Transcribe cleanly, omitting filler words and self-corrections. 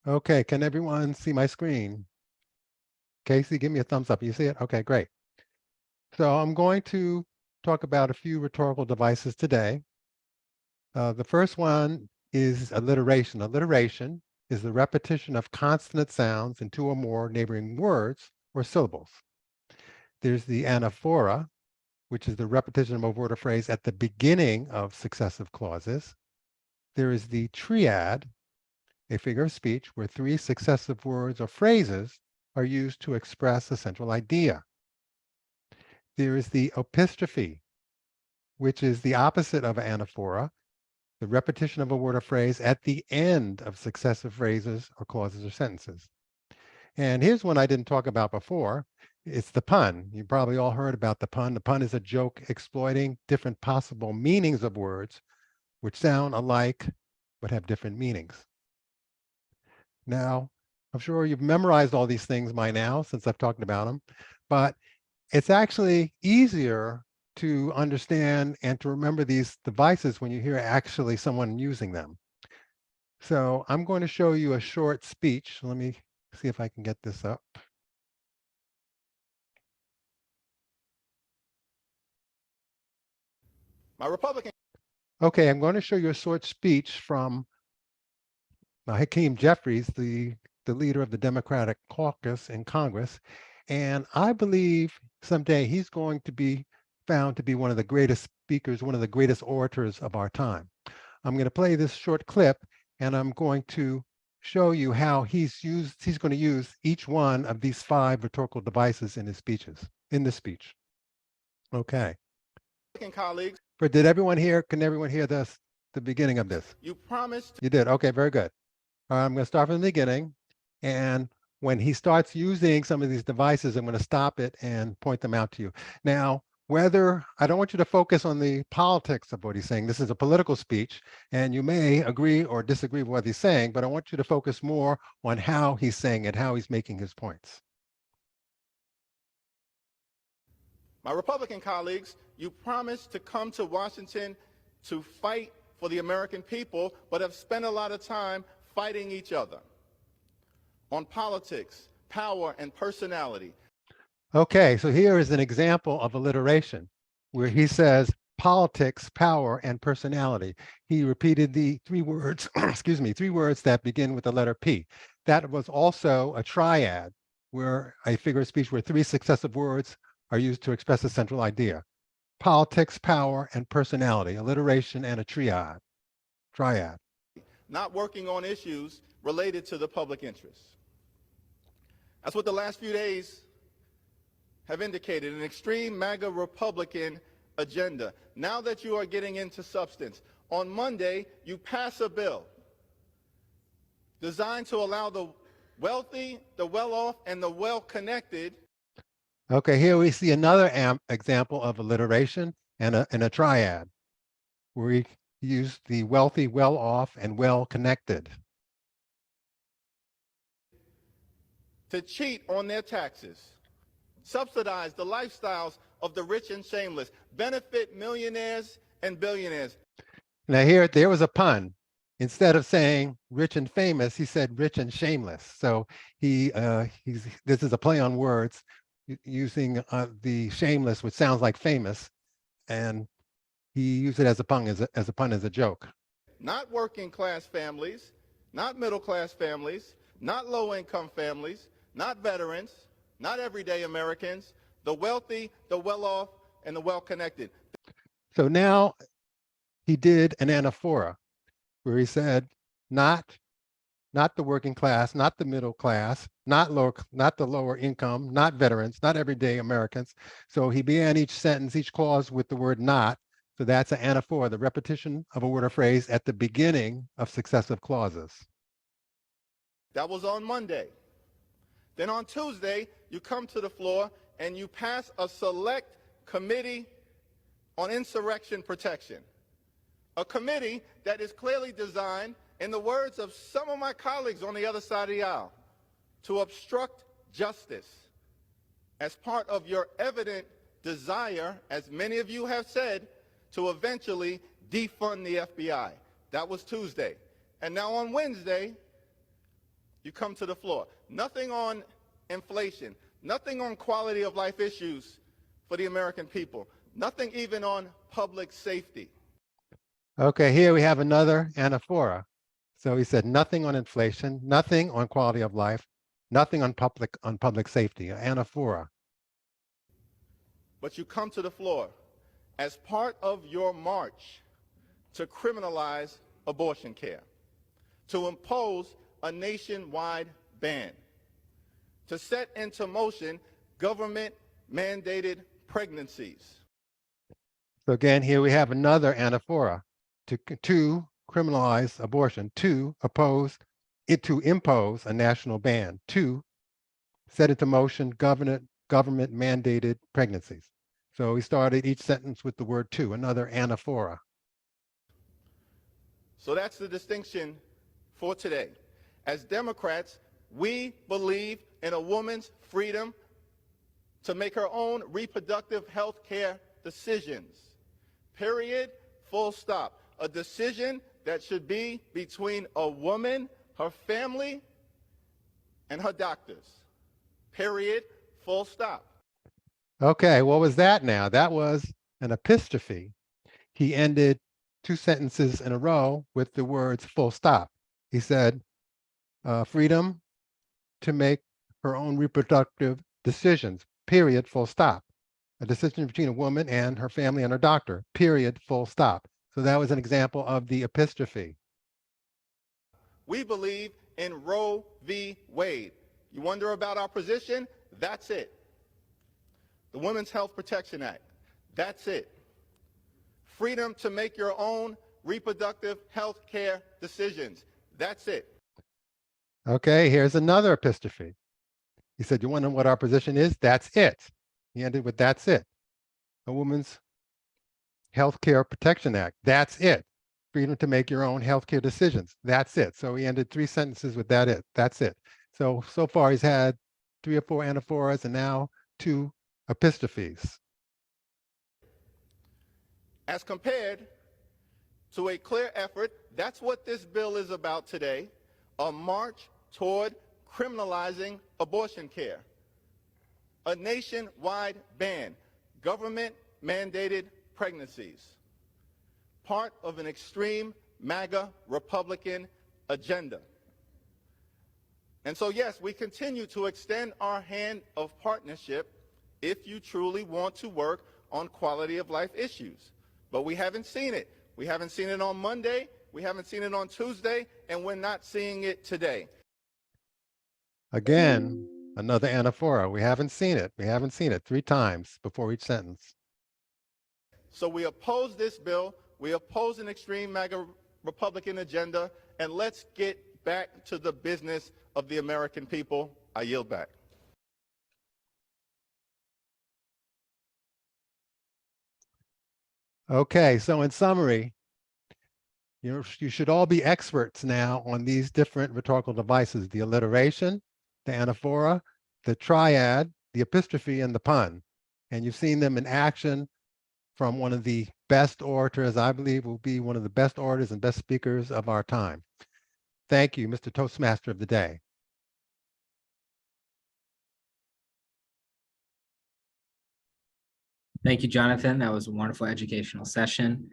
Okay, can everyone see my screen? Casey, give me a thumbs up. You see it? Okay, great. So I'm going to talk about a few rhetorical devices today. The first one is alliteration. Alliteration is the repetition of consonant sounds in two or more neighboring words or syllables. There's the anaphora, which is the repetition of a word or phrase at the beginning of successive clauses. There is the triad, a figure of speech where three successive words or phrases are used to express a central idea. There is the epistrophe, which is the opposite of anaphora, the repetition of a word or phrase at the end of successive phrases or clauses or sentences. And here's one I didn't talk about before. It's the pun. You probably all heard about the pun. The pun is a joke exploiting different possible meanings of words which sound alike but have different meanings. Now, I'm sure you've memorized all these things by now since I've talked about them, but it's actually easier to understand and to remember these devices when you hear actually someone using them. So I'm going to show you a short speech. Let me see if I can get this up. My Republican. Okay, I'm going to show you a short speech from Hakeem Jeffries, the leader of the Democratic caucus in Congress. And I believe someday he's going to be found to be one of the greatest speakers, one of the greatest orators of our time. I'm going to play this short clip and I'm going to show you how he's going to use each one of these 5 rhetorical devices in his speeches, in this speech. Okay. Colleagues, Did everyone hear, can everyone hear this, the beginning of this? you promised. You did. Okay, very good. I'm going to start from the beginning. And when he starts using some of these devices, I'm going to stop it and point them out to you. Now, I don't want you to focus on the politics of what he's saying. This is a political speech, and you may agree or disagree with what he's saying, but I want you to focus more on how he's saying it, how he's making his points. My Republican colleagues, you promised to come to Washington to fight for the American people, but have spent a lot of time fighting each other on politics, power, and personality. Okay, so here is an example of alliteration where he says politics, power, and personality. He repeated the 3 words, excuse me, 3 words that begin with the letter P. That was also a triad, where a figure of speech where 3 successive words are used to express a central idea. Politics, power, and personality, alliteration, and a triad. Not working on issues related to the public interest. That's what the last few days have indicated, an extreme MAGA Republican agenda. Now that you are getting into substance, on Monday, you pass a bill designed to allow the wealthy, the well-off, and the well-connected. Okay, here we see another example of alliteration and a triad, where we use the wealthy, well-off, and well-connected. To cheat on their taxes, subsidize the lifestyles of the rich and shameless, benefit millionaires and billionaires. Now there was a pun. Instead of saying rich and famous, he said rich and shameless. So this is a play on words using the shameless, which sounds like famous, and he used it as a pun, as a joke. Not working class families, not middle class families, not low income families, not veterans, not everyday Americans, the wealthy, the well off, and the well connected. So now he did an anaphora where he said not the working class, not the middle class, not the lower income, not veterans, not everyday Americans. So he began each sentence, each clause with the word not. So that's an anaphora, the repetition of a word or phrase at the beginning of successive clauses. That was on Monday. Then on Tuesday, you come to the floor and you pass a select committee on insurrection protection. A committee that is clearly designed, in the words of some of my colleagues on the other side of the aisle, to obstruct justice as part of your evident desire, as many of you have said, to eventually defund the FBI. That was Tuesday. And now on Wednesday, you come to the floor. Nothing on inflation, nothing on quality of life issues for the American people, nothing even on public safety. Okay, here we have another anaphora. So he said nothing on inflation, nothing on quality of life, nothing on public safety, anaphora. But you come to the floor as part of your march to criminalize abortion care, to impose a nationwide ban, to set into motion government-mandated pregnancies. So again, here we have another anaphora. To criminalize abortion, to impose a national ban, to set into motion government-mandated pregnancies. So we started each sentence with the word to, another anaphora. So that's the distinction for today. As Democrats, we believe in a woman's freedom to make her own reproductive health care decisions. Period. Full stop. A decision that should be between a woman, her family, and her doctors. Period. Full stop. Okay, what was that now? That was an epistrophe. He ended two sentences in a row with the words full stop. He said, freedom to make her own reproductive decisions, period, full stop. A decision between a woman and her family and her doctor, period, full stop. So that was an example of the epistrophe. We believe in Roe v. Wade. You wonder about our position? That's it. The Women's Health Protection Act. That's it. Freedom to make your own reproductive health care decisions. That's it. Okay, here's another epistrophe. He said, you wonder what our position is? That's it. He ended with that's it. A Women's Healthcare Protection Act. That's it. Freedom to make your own healthcare decisions. That's it. So he ended three sentences with that it. That's it. So far he's had 3 or 4 anaphoras and now 2 epistrophes. As compared to a clear effort, that's what this bill is about today, a march toward criminalizing abortion care. A nationwide ban, government-mandated pregnancies, part of an extreme MAGA Republican agenda. And so, yes, we continue to extend our hand of partnership if you truly want to work on quality of life issues. But we haven't seen it. We haven't seen it on Monday, we haven't seen it on Tuesday, and we're not seeing it today. Again, another anaphora. We haven't seen it. We haven't seen it 3 times before each sentence. So we oppose this bill. We oppose an extreme MAGA Republican agenda. And let's get back to the business of the American people. I yield back. Okay, so in summary, you should all be experts now on these different rhetorical devices, the alliteration, the anaphora, the triad, the epistrophe, and the pun. And you've seen them in action from one of the best orators, I believe will be one of the best orators and best speakers of our time. Thank you, Mr. Toastmaster of the Day. Thank you, Jonathan. That was a wonderful educational session.